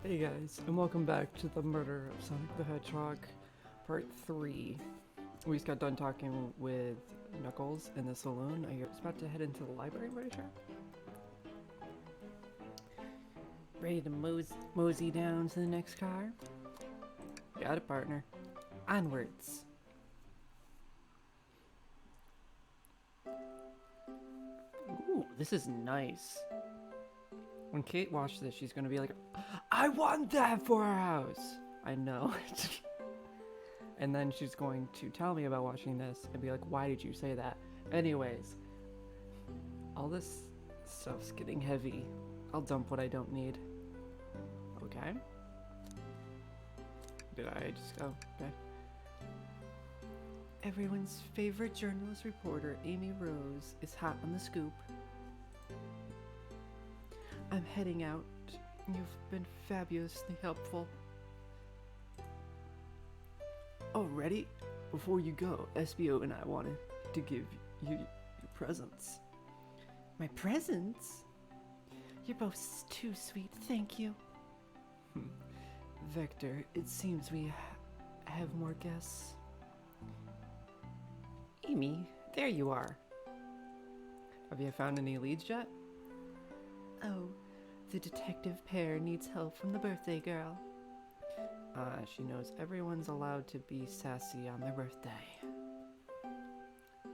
Hey guys, and welcome back to the murder of Sonic the Hedgehog, part 3. We just got done talking with Knuckles in the saloon. Are you about to head into the library, buddy shark? Ready to mosey down to the next car? Got it, partner. Onwards. Ooh, this is nice. When Kate watches this, she's gonna be like, I want that for our house! I know. And then she's going to tell me about watching this and be like, why did you say that? Anyways, all this stuff's getting heavy. I'll dump what I don't need. Okay. Did I just go? Okay. Everyone's favorite journalist reporter, Amy Rose, is hot on the scoop. I'm heading out. You've been fabulously helpful. Oh, ready? Before you go, Espio and I wanted to give you your presents. My presents? You're both too sweet, thank you. Vector, it seems we have more guests. Amy, there you are. Have you found any leads yet? Oh, the detective pair needs help from the birthday girl. She knows everyone's allowed to be sassy on their birthday.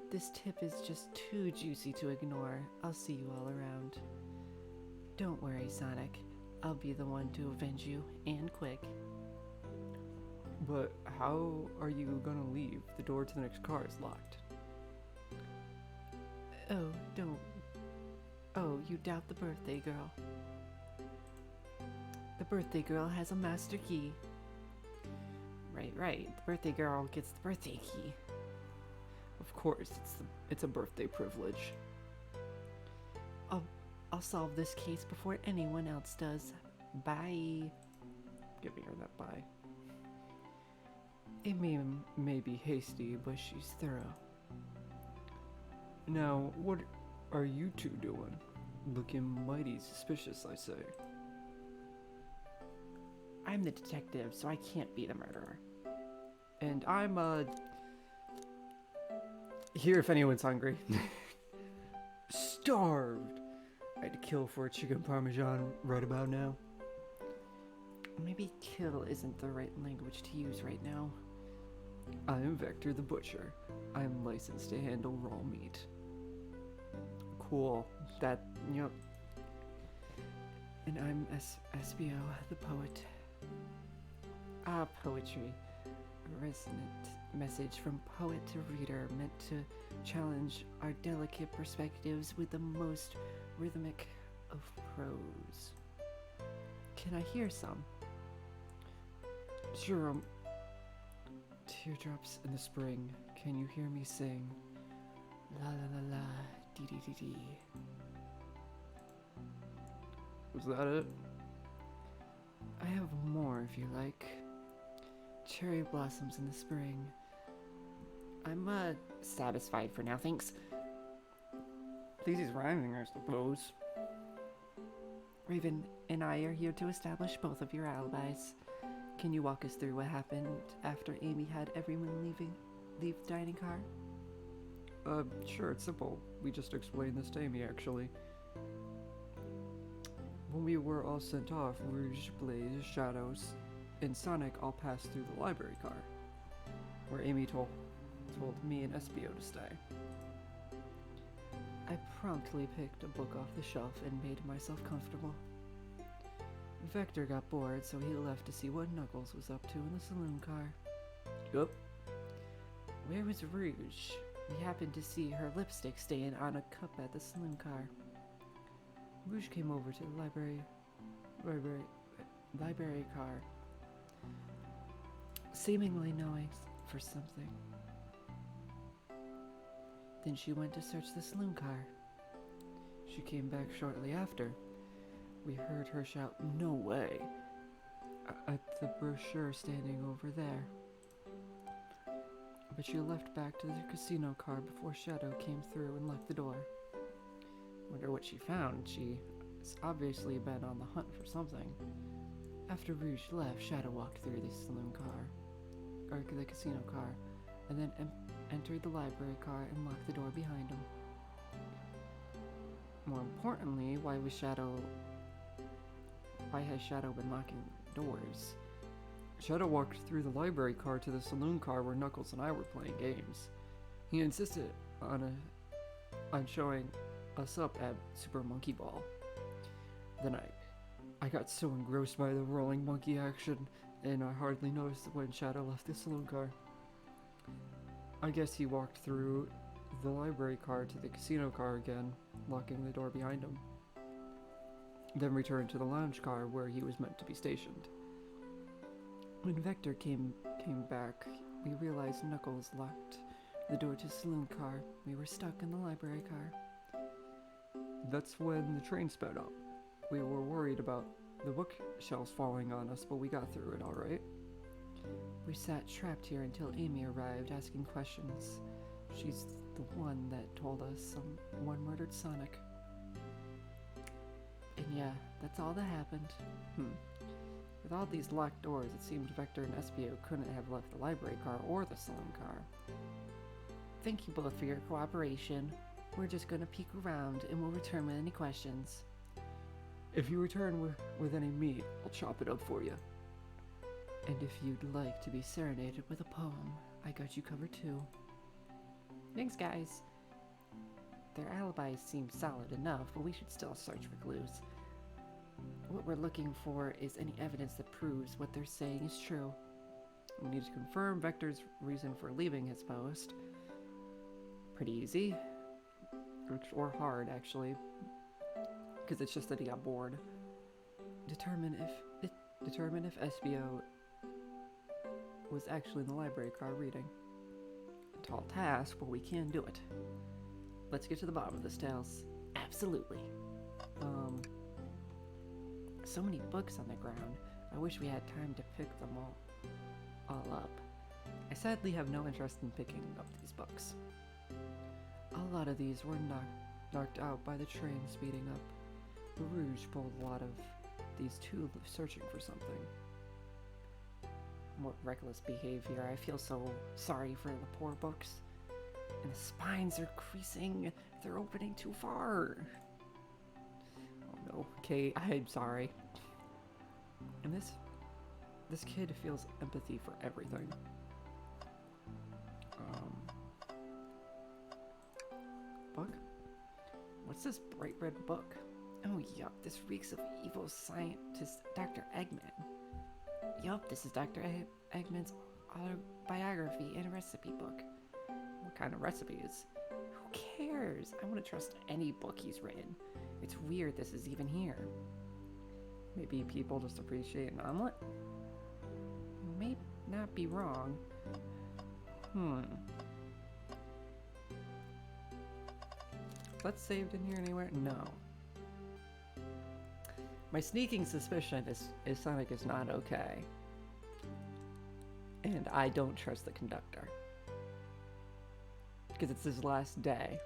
This tip is just too juicy to ignore. I'll see you all around. Don't worry, Sonic. I'll be the one to avenge you, and quick. But how are you gonna leave? The door to the next car is locked. Oh, don't. Oh, you doubt the birthday girl. The birthday girl has a master key. Right. The birthday girl gets the birthday key. Of course, it's a birthday privilege. I'll solve this case before anyone else does. Bye. Giving her that bye. Amy may be hasty, but she's thorough. Now, what are you two doing? Looking mighty suspicious, I say. I'm the detective, so I can't be the murderer. And I'm, here if anyone's hungry. Starved! I'd kill for a chicken parmesan right about now. Maybe kill isn't the right language to use right now. I'm Vector the Butcher. I'm licensed to handle raw meat. Cool. That, yep. And I'm Espio the Poet. Poetry. A resonant message from poet to reader meant to challenge our delicate perspectives with the most rhythmic of prose. Can I hear some? Sure, teardrops in the spring, can you hear me sing? La la la la, dee dee dee dee. Was that it? I have more if you like. Cherry blossoms in the spring. I'm, satisfied for now, thanks. Please is rhyming, I suppose. Raven and I are here to establish both of your alibis. Can you walk us through what happened after Amy had everyone leave the dining car? Sure, it's simple. We just explained this to Amy, actually. When we were all sent off, Rouge, Blaze, Shadows, and Sonic all passed through the library car, where Amy told me and Espio to stay. I promptly picked a book off the shelf and made myself comfortable. Vector got bored, so he left to see what Knuckles was up to in the saloon car. Yup. Where was Rouge? We happened to see her lipstick stain on a cup at the saloon car. Rouge came over to the library car, seemingly knowing for something. Then she went to search the saloon car. She came back shortly after. We heard her shout, "No way!" at the brochure standing over there. But she left back to the casino car before Shadow came through and locked the door. Wonder what she found. She's obviously been on the hunt for something. After Rouge left, Shadow walked through the saloon car, or the casino car, and then entered the library car and locked the door behind him. More importantly, why has Shadow been locking doors? Shadow walked through the library car to the saloon car where Knuckles and I were playing games. He insisted on showing us up at Super Monkey Ball. Then I got so engrossed by the rolling monkey action, and I hardly noticed when Shadow left the saloon car. I guess he walked through the library car to the casino car again, locking the door behind him. Then returned to the lounge car where he was meant to be stationed. When Vector came back, we realized Knuckles locked the door to the saloon car. We were stuck in the library car. That's when the train sped up. We were worried about the bookshelves falling on us, but we got through it all right. We sat trapped here until Amy arrived, asking questions. She's the one that told us someone murdered Sonic. And yeah, that's all that happened. With all these locked doors, it seemed Vector and Espio couldn't have left the library car or the saloon car. Thank you both for your cooperation. We're just gonna peek around and we'll return with any questions. If you return with any meat, I'll chop it up for you. And if you'd like to be serenaded with a poem, I got you covered too. Thanks, guys. Their alibis seem solid enough, but we should still search for clues. What we're looking for is any evidence that proves what they're saying is true. We need to confirm Vector's reason for leaving his post. Pretty easy. Or hard, actually. Because it's just that he got bored. Determine if Espio was actually in the library car reading. A tall task, but we can do it. Let's get to the bottom of this, Tails. Absolutely. So many books on the ground. I wish we had time to pick them all up. I sadly have no interest in picking up these books. A lot of these were knocked out by the train speeding up. The Rouge pulled a lot of these too, searching for something. More reckless behavior. I feel so sorry for the poor books. And the spines are creasing. They're opening too far. Oh no, Kate, I'm sorry. And this kid feels empathy for everything. Book? What's this bright red book? Oh, yup, this reeks of evil scientist Dr. Eggman. Yup, this is Dr. Eggman's autobiography and recipe book. What kind of recipes? Who cares? I wouldn't trust any book he's written. It's weird this is even here. Maybe people just appreciate an omelet? May not be wrong. That's saved in here anywhere? No. My sneaking suspicion is Sonic is not okay. And I don't trust the conductor. Because it's his last day.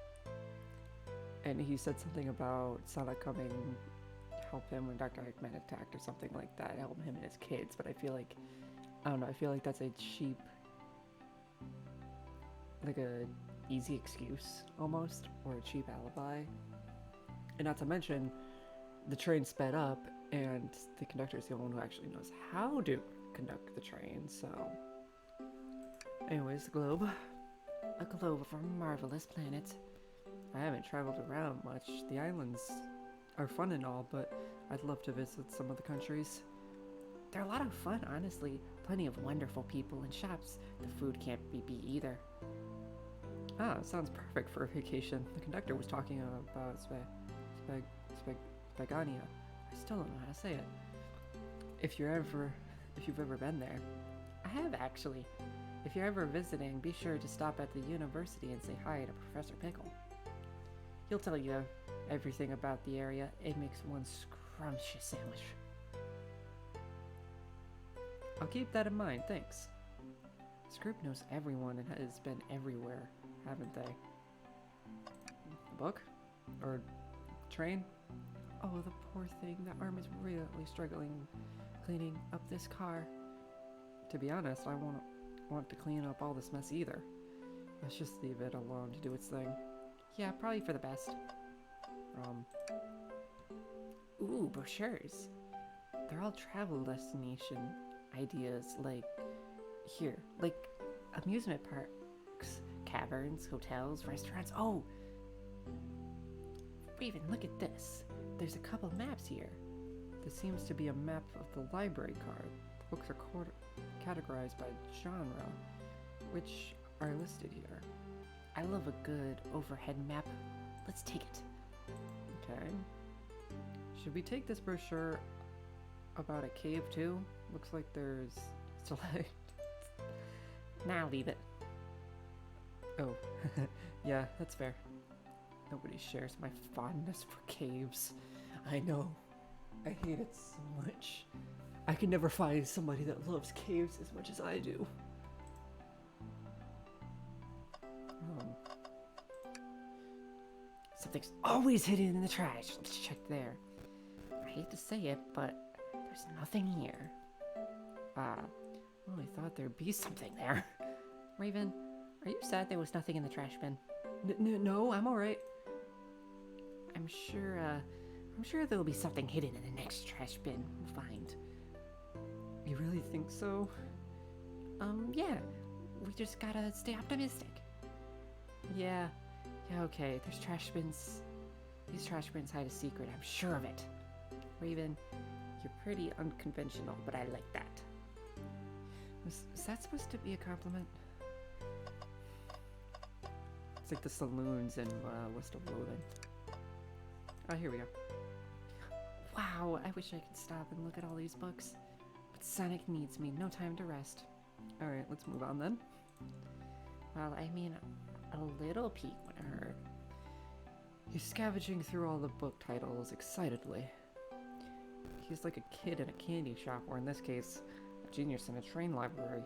And he said something about Sonic coming help him when Dr. Eggman attacked or something like that, help him and his kids, but I feel like, I don't know, I feel like that's a cheap, like a easy excuse almost, or a cheap alibi. And not to mention, the train sped up and the conductor is the only one who actually knows how to conduct the train, so. Anyways, the globe. A globe of a marvelous planet. I haven't traveled around much. The islands are fun and all, but I'd love to visit some of the countries. They're a lot of fun, honestly. Plenty of wonderful people and shops. The food can't be beat either. Ah, sounds perfect for a vacation. The conductor was talking about Spagania. I still don't know how to say it. If you've ever been there. I have, actually. If you're ever visiting, be sure to stop at the university and say hi to Professor Pickle. He'll tell you everything about the area. It makes one scrumptious sandwich. I'll keep that in mind, thanks. This group knows everyone and has been everywhere, haven't they? Book? Or train? Oh, the poor thing. That arm is really struggling cleaning up this car. To be honest, I won't want to clean up all this mess either. Let's just leave it alone to do its thing. Yeah, probably for the best. Ooh, brochures. They're all travel destination ideas, like amusement parks, caverns, hotels, restaurants. Oh! Raven, look at this. There's a couple maps here. This seems to be a map of the library card. The books are categorized by genre, which are listed here. I love a good overhead map. Let's take it. Okay. Should we take this brochure about a cave too? Looks like there's select. Nah, leave it. Oh, yeah, that's fair. Nobody shares my fondness for caves. I know. I hate it so much. I can never find somebody that loves caves as much as I do. Something's always hidden in the trash. Let's check there. I hate to say it, but there's nothing here. Well, I thought there'd be something there. Raven, are you sad there was nothing in the trash bin? No, I'm alright. I'm sure there'll be something hidden in the next trash bin we'll find. You really think so? Yeah. We just gotta stay optimistic. Yeah, okay. There's trash bins. These trash bins hide a secret, I'm sure of it. Raven, you're pretty unconventional, but I like that. Was that supposed to be a compliment? It's like the saloons in West of Loathing. Oh, here we go. Wow, I wish I could stop and look at all these books. But Sonic needs me, no time to rest. Alright, let's move on then. Well, I mean, a little peek wouldn't hurt. He's scavenging through all the book titles excitedly. He's like a kid in a candy shop, or in this case, a genius in a train library.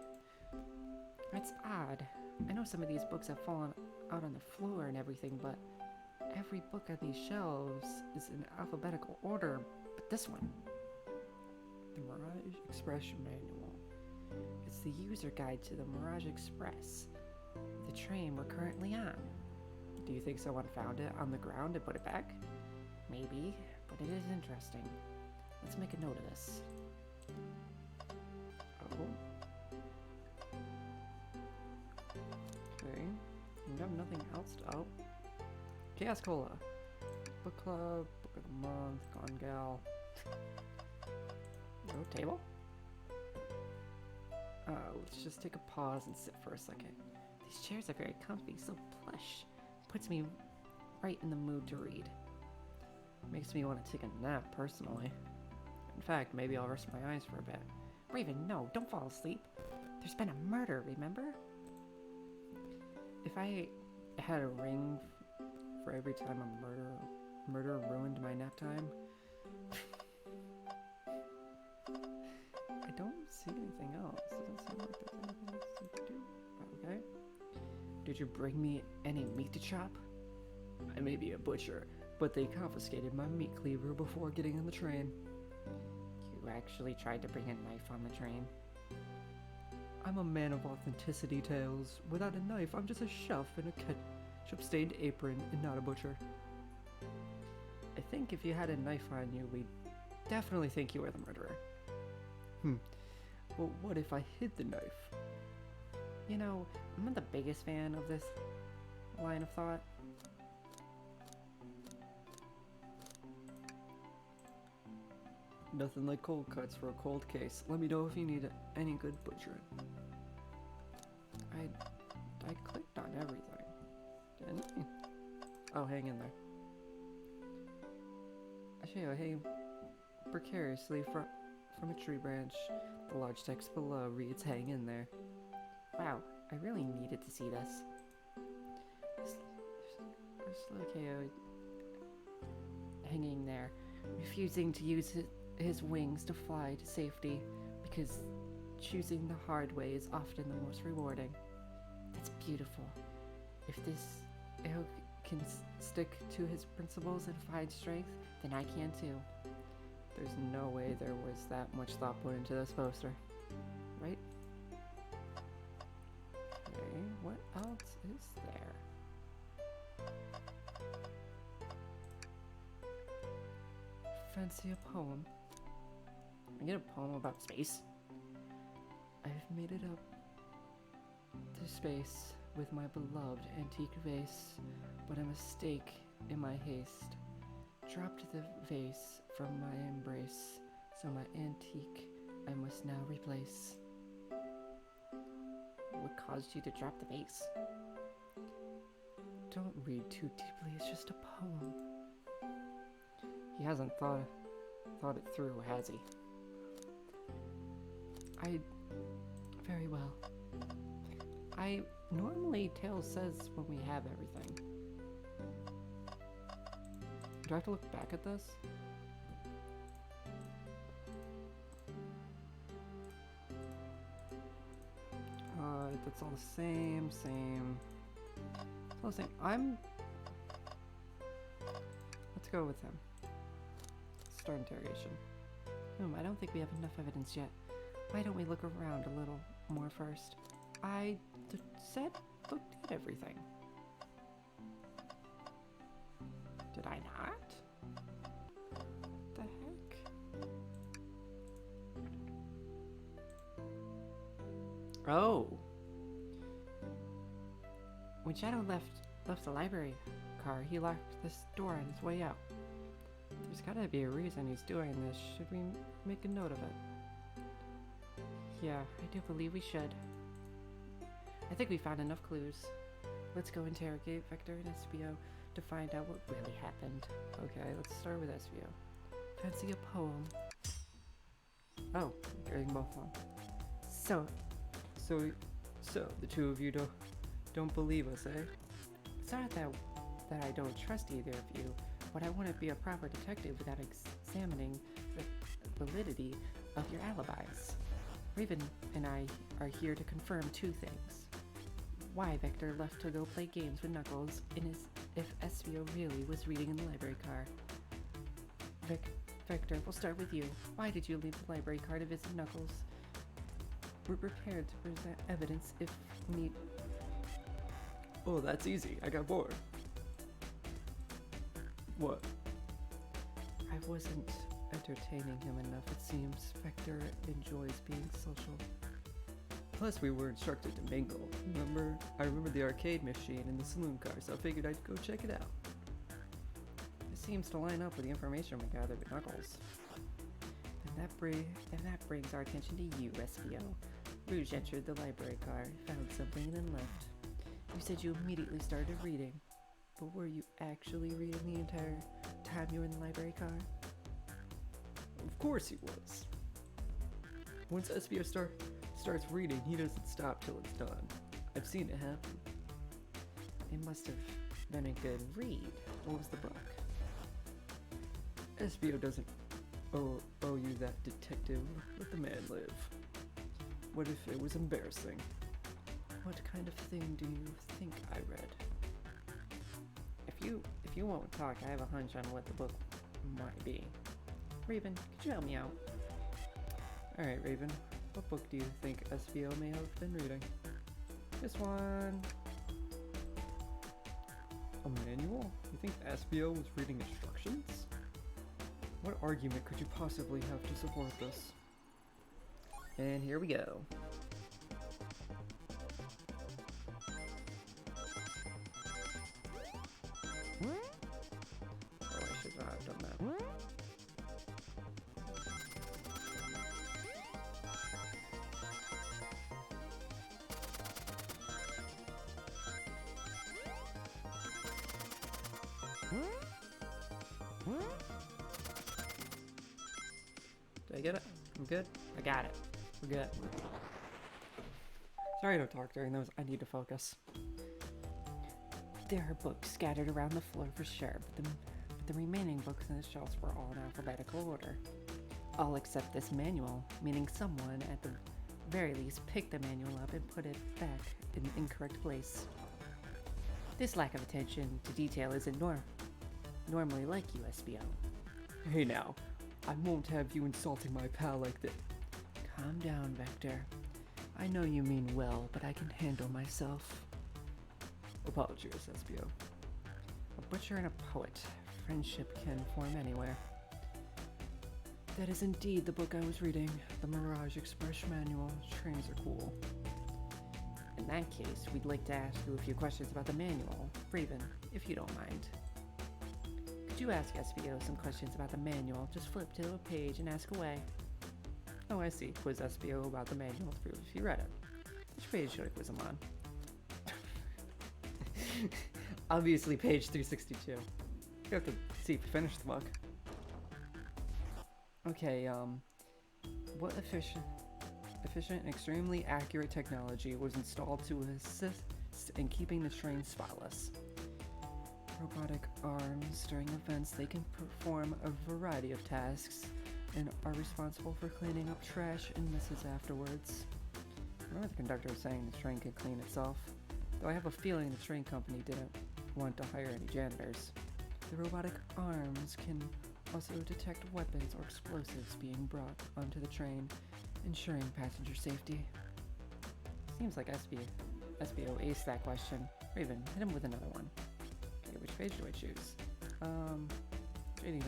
That's odd. I know some of these books have fallen out on the floor and everything, but every book on these shelves is in alphabetical order, but this one. The Mirage Express Manual. It's the user guide to the Mirage Express, the train we're currently on. Do you think someone found it on the ground and put it back? Maybe, but it is interesting. Let's make a note of this. Oh. Okay. We have nothing else to... Oh. Chaos Cola. Book Club, Book of the Month, Gone Gal. No table? Let's just take a pause and sit for a second. These chairs are very comfy, so plush. Puts me right in the mood to read. Makes me want to take a nap, personally. In fact, maybe I'll rest my eyes for a bit. Raven, no, don't fall asleep. There's been a murder, remember? If I had a ring for every time a murder ruined my nap time, I don't see anything else. Doesn't seem like there's anything else you could do. Okay. Did you bring me any meat to chop? I may be a butcher, but they confiscated my meat cleaver before getting on the train. You actually tried to bring a knife on the train? I'm a man of authenticity, Tails. Without a knife, I'm just a chef in a ketchup-stained apron and not a butcher. I think if you had a knife on you, we'd definitely think you were the murderer. Well, what if I hid the knife? You know, I'm not the biggest fan of this line of thought. Nothing like cold cuts for a cold case. Let me know if you need any good butchering. I clicked on everything, didn't I? Oh, hang in there. I hang precariously from a tree branch. The large text below reads, "Hang in there." Wow, I really needed to see this. Slowko hanging there, refusing to use his wings to fly to safety, because choosing the hard way is often the most rewarding. That's beautiful. If this Hedgehog can stick to his principles and find strength, then I can too. There's no way there was that much thought put into this poster. Right? Okay, what else is there? Fancy a poem? I get a poem about space? I've made it up to space with my beloved antique vase, but a mistake in my haste dropped the vase from my embrace, so my antique I must now replace. What caused you to drop the vase? Don't read too deeply, it's just a poem. He hasn't thought it through, has he? Very well. Normally Tails says when we have everything. Do I have to look back at this? That's all the same. It's all the same. Let's go with him. Start interrogation. I don't think we have enough evidence yet. Why don't we look around a little more first? I said looked at everything. Did I not? What the heck? Oh. When Shadow left the library car, he locked this door on his way out. There's gotta be a reason he's doing this. Should we make a note of it? Yeah, I do believe we should. I think we found enough clues. Let's go interrogate Vector and Espio to find out what really happened. Okay, let's start with Espio. Fancy a poem? Oh, you're getting both of them. So the two of you don't believe us, eh? It's not that I don't trust either of you, but I wouldn't be a proper detective without examining the validity of your alibis. Raven and I are here to confirm two things. Why Vector left to go play games with Knuckles, and if Espio really was reading in the library car. Vector, we'll start with you. Why did you leave the library car to visit Knuckles? We're prepared to present evidence if need. Oh, that's easy. I got bored. What? I wasn't entertaining him enough, it seems. Vector enjoys being social. Plus, we were instructed to mingle. I remember the arcade machine in the saloon car, so I figured I'd go check it out. It seems to line up with the information we gathered with Knuckles. And that brings our attention to you, Espio. Rouge entered the library car, found something, and then left. You said you immediately started reading, but were you actually reading the entire time you were in the library car? Of course he was. Once Espio starts reading, he doesn't stop till it's done. I've seen it happen. It must have been a good read. What was the book? Espio doesn't owe you that, detective. Let the man live. What if it was embarrassing? What kind of thing do you think I read? If you won't talk, I have a hunch on what the book might be. Raven, could you help me out? Alright, Raven. What book do you think Espio may have been reading? This one. A manual? You think Espio was reading instructions? What argument could you possibly have to support this? And here we go. Oh, I should not have done that. Did I get it? I'm good? I got it. We're good. Sorry to talk during those. I need to focus. There are books scattered around the floor for sure, but the remaining books in the shelves were all in alphabetical order. All except this manual, meaning someone, at the very least, picked the manual up and put it back in the incorrect place. This lack of attention to detail isn't normally like you, Espio. Hey now, I won't have you insulting my pal like this. Calm down, Vector. I know you mean well, but I can handle myself. Apologies, Espio. A butcher and a poet. Friendship can form anywhere. That is indeed the book I was reading. The Mirage Express Manual. Trains are cool. In that case, we'd like to ask you a few questions about the manual. Raven, if you don't mind. Could you ask Espio some questions about the manual? Just flip to a page and ask away. Oh, I see. Quiz Espio about the manual to prove if you read it. Which page should I quiz him on? Obviously, page 362. You have to see if you finished the book. Okay, what efficient and extremely accurate technology was installed to assist in keeping the train spotless? Robotic arms. During events, they can perform a variety of tasks and are responsible for cleaning up trash and messes afterwards. I remember the conductor saying the train could clean itself, though I have a feeling the train company didn't want to hire any janitors. The robotic arms can also detect weapons or explosives being brought onto the train, ensuring passenger safety. Seems like Espio aced that question. Raven, hit him with another one. Okay, which page do I choose? 89.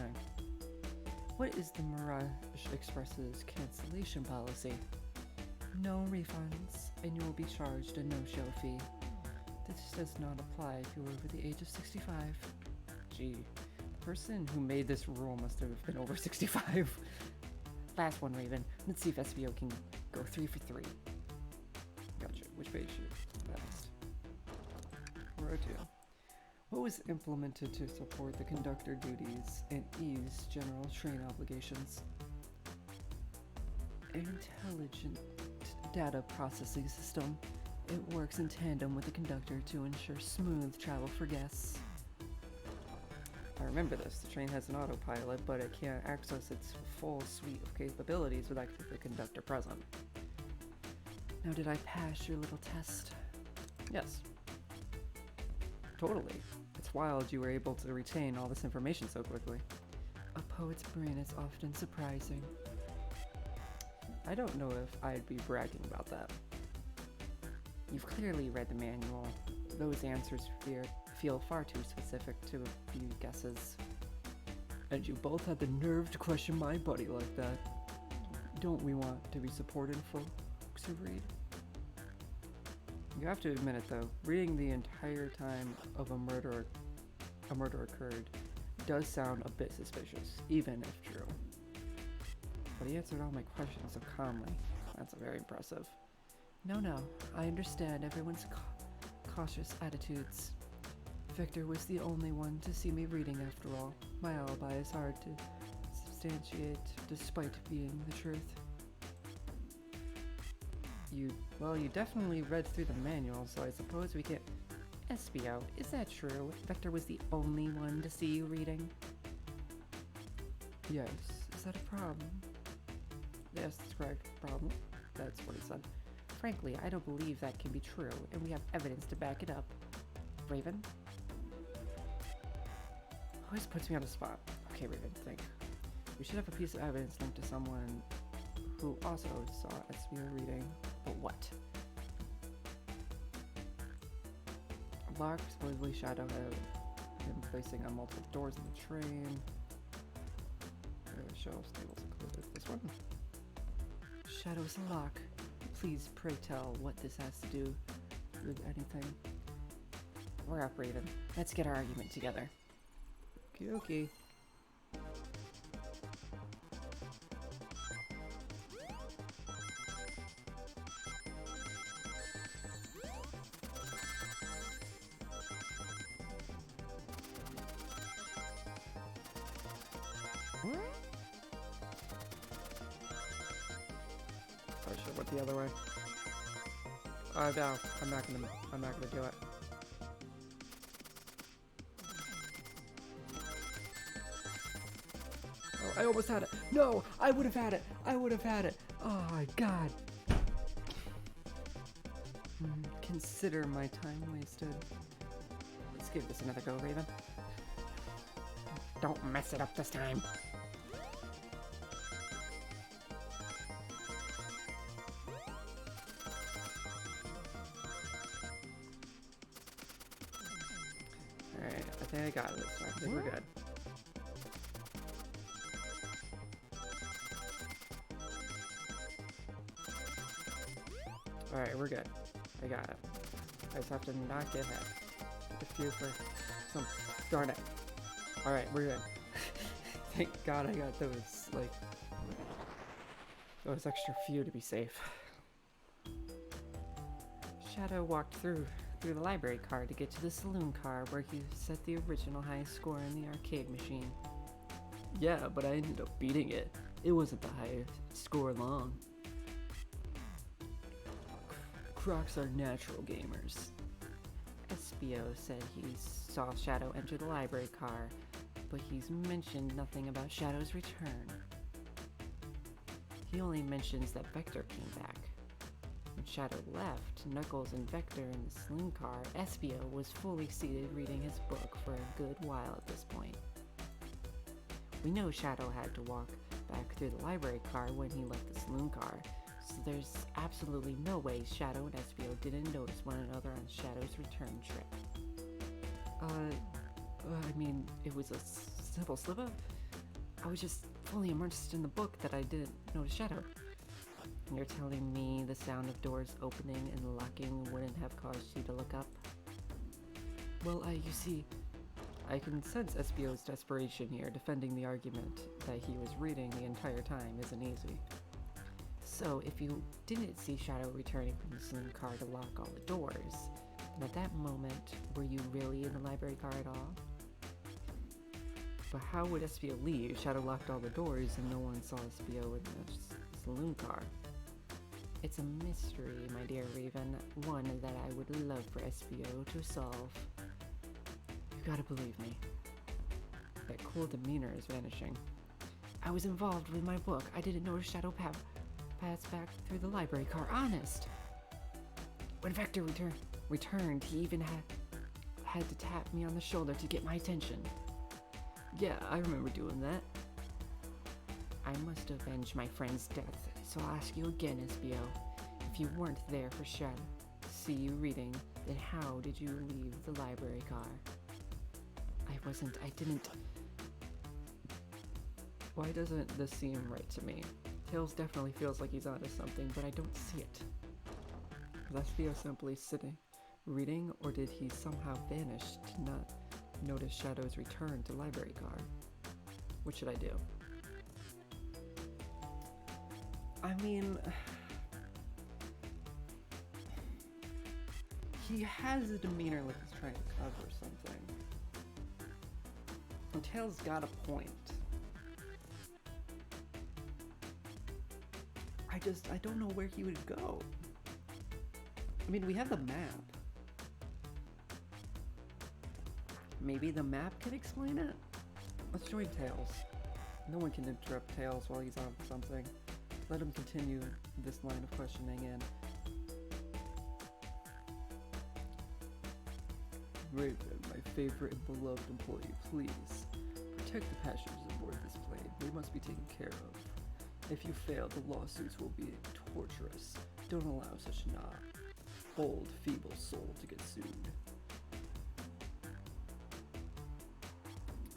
What is the Mirage Express's cancellation policy? No refunds, and you will be charged a no-show fee. This does not apply if you are over the age of 65. Gee, the person who made this rule must have been over 65. Last one, Raven. Let's see if Espio can go 3 for 3. Gotcha. Which page should next? 402. What was implemented to support the conductor duties and ease general train obligations? Intelligent data processing system. It works in tandem with the conductor to ensure smooth travel for guests. I remember this. The train has an autopilot, but it can't access its full suite of capabilities without the conductor present. Now, did I pass your little test? Yes. Totally. It's wild you were able to retain all this information so quickly. A poet's brain is often surprising. I don't know if I'd be bragging about that. You've clearly read the manual. Those answers feel far too specific to a few guesses. And you both had the nerve to question my buddy like that. Don't we want to be supported folks who read? You have to admit it though, reading the entire time of a murder occurred does sound a bit suspicious, even if true. But he answered all my questions so calmly. That's very impressive. No, I understand everyone's cautious attitudes. Victor was the only one to see me reading after all. My alibi is hard to substantiate despite being the truth. You definitely read through the manual, so I suppose we can... Espio, is that true? Victor was the only one to see you reading? Yes. Is that a problem? Yes, that's correct. Problem? That's what he said. Frankly, I don't believe that can be true, and we have evidence to back it up. Raven? Always puts me on the spot. Okay, Raven, think. We should have a piece of evidence linked to someone who also saw Espio reading. But what? Locked, supposedly shadow him placing on multiple doors in the train. Shelves, tables included. This one? Shadow's lock. Please pray tell what this has to do with anything. We're up, Raven. Let's get our argument together. Okay. I should have went the other way. No, I'm not gonna do it. Oh, I almost had it. No, I would have had it. Oh my god. Consider my time wasted. Let's give this another go, Raven. Don't mess it up this time. think I got it this time. I think we're good. Alright, we're good. I got it. I just have to not get hit. The fear for some. Darn it. Alright, we're good. Thank God I got those, like, those extra few to be safe. Shadow walked through the library car to get to the saloon car where he set the original highest score in the arcade machine. Yeah, but I ended up beating it. It wasn't the highest score long. Crocs are natural gamers. Espio said he saw Shadow enter the library car, but he's mentioned nothing about Shadow's return. He only mentions that Vector came back. When Shadow left, Knuckles and Vector in the saloon car, Espio was fully seated reading his book for a good while at this point. We know Shadow had to walk back through the library car when he left the saloon car, so there's absolutely no way Shadow and Espio didn't notice one another on Shadow's return trip. I mean, it was a simple slip-up. I was just fully immersed in the book that I didn't notice Shadow. You're telling me the sound of doors opening and locking wouldn't have caused you to look up? Well, you see, I can sense Espio's desperation here. Defending the argument that he was reading the entire time isn't easy. So, if you didn't see Shadow returning from the saloon car to lock all the doors, then at that moment, were you really in the library car at all? But how would Espio leave? Shadow locked all the doors and no one saw Espio in the saloon car. It's a mystery, my dear Raven, one that I would love for Espio to solve. You gotta believe me. That cool demeanor is vanishing. I was involved with my book. I didn't notice Shadow pass back through the library car, honest. When Vector returned, he even had to tap me on the shoulder to get my attention. Yeah, I remember doing that. I must avenge my friend's death, so I'll ask you again, Espio. If you weren't there for Shadow see you reading, then how did you leave the library car? I didn't. Why doesn't this seem right to me? Tails definitely feels like he's onto something, but I don't see it. Was Espio simply sitting, reading, or did he somehow vanish to not notice Shadow's return to library car? What should I do? I mean, he has a demeanor like he's trying to cover something. And Tails got a point. I don't know where he would go. I mean, we have the map. Maybe the map can explain it? Let's join Tails. No one can interrupt Tails while he's on something. Let him continue this line of questioning and... Raven, my favorite and beloved employee, please. Protect the passengers aboard this plane. They must be taken care of. If you fail, the lawsuits will be torturous. Don't allow such an old, feeble soul to get sued.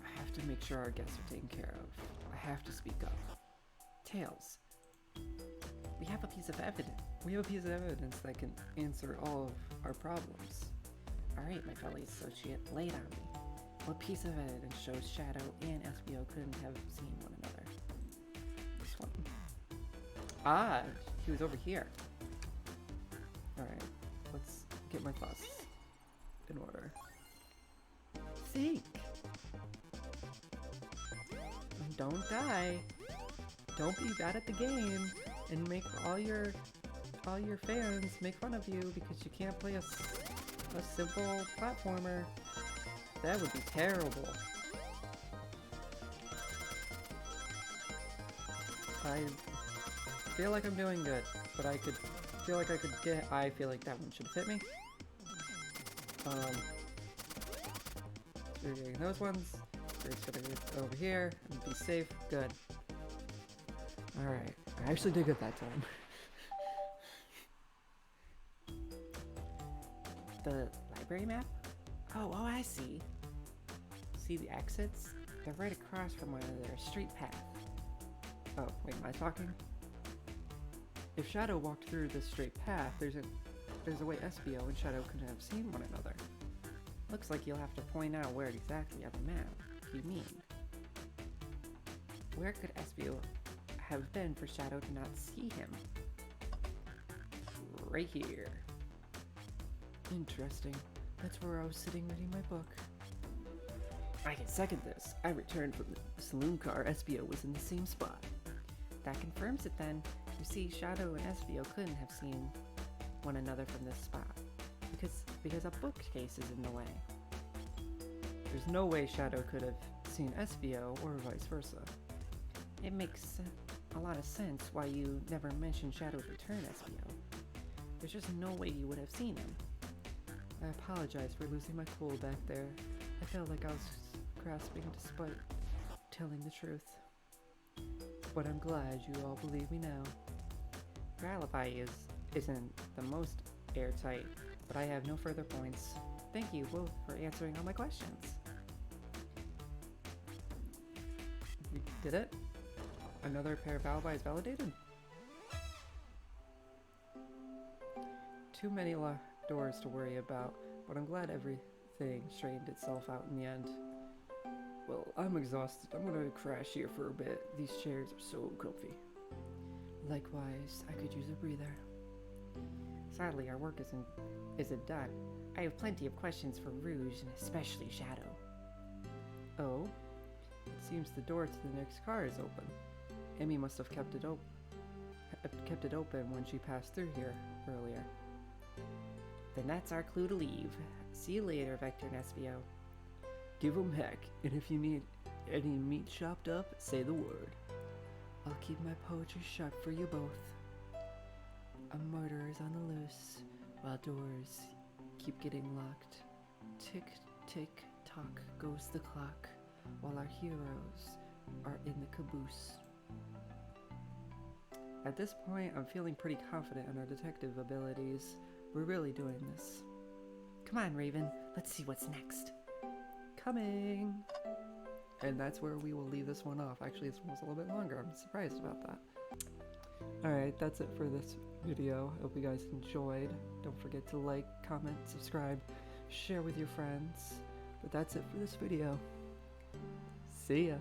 I have to make sure our guests are taken care of. I have to speak up. Tails. We have a piece of evidence. That can answer all of our problems. Alright, my fellow associate, lay it on me. What piece of evidence shows Shadow and Espio couldn't have seen one another? This one. Ah, he was over here. Alright, let's get my thoughts in order. Think! And don't die. Don't be bad at the game and make all your fans make fun of you because you can't play a simple platformer. That would be terrible. I feel like I'm doing good, but I feel like that one should have hit me. So we're getting those ones. We're just gonna go over here and be safe. Good. Alright. I actually did good that time. The library map? Oh, I see. See the exits? They're right across from one another, a straight path. Oh, wait, am I talking? If Shadow walked through this straight path, there's a way Espio and Shadow couldn't have seen one another. Looks like you'll have to point out where exactly on the map you mean. Where could Espio have been for Shadow to not see him? Right here. Interesting. That's where I was sitting reading my book. I can second this. I returned from the saloon car. Espio was in the same spot. That confirms it then. You see, Shadow and Espio couldn't have seen one another from this spot. Because a bookcase is in the way. There's no way Shadow could have seen Espio or vice versa. It makes a lot of sense why you never mentioned Shadow's return, Espio. There's just no way you would have seen him. I apologize for losing my cool back there. I felt like I was grasping despite telling the truth. But I'm glad you all believe me now. Your alibi isn't the most airtight, but I have no further points. Thank you both for answering all my questions. We did it? Another pair of alibis validated? Too many locked doors to worry about, but I'm glad everything straightened itself out in the end. Well, I'm exhausted. I'm gonna crash here for a bit. These chairs are so comfy. Likewise, I could use a breather. Sadly, our work isn't done. I have plenty of questions for Rouge and especially Shadow. Oh? It seems the door to the next car is open. Emmy must have kept it open when she passed through here earlier. Then that's our clue to leave. See you later, Vector and Espio. Give 'em heck, and if you need any meat chopped up, say the word. I'll keep my poetry sharp for you both. A murderer's on the loose, while doors keep getting locked. Tick, tick, tock goes the clock, while our heroes are in the caboose. At this point, I'm feeling pretty confident in our detective abilities. We're really doing this. Come on, Raven. Let's see what's next. Coming! And that's where we will leave this one off. Actually, this one was a little bit longer. I'm surprised about that. Alright, that's it for this video. I hope you guys enjoyed. Don't forget to like, comment, subscribe, share with your friends. But that's it for this video. See ya!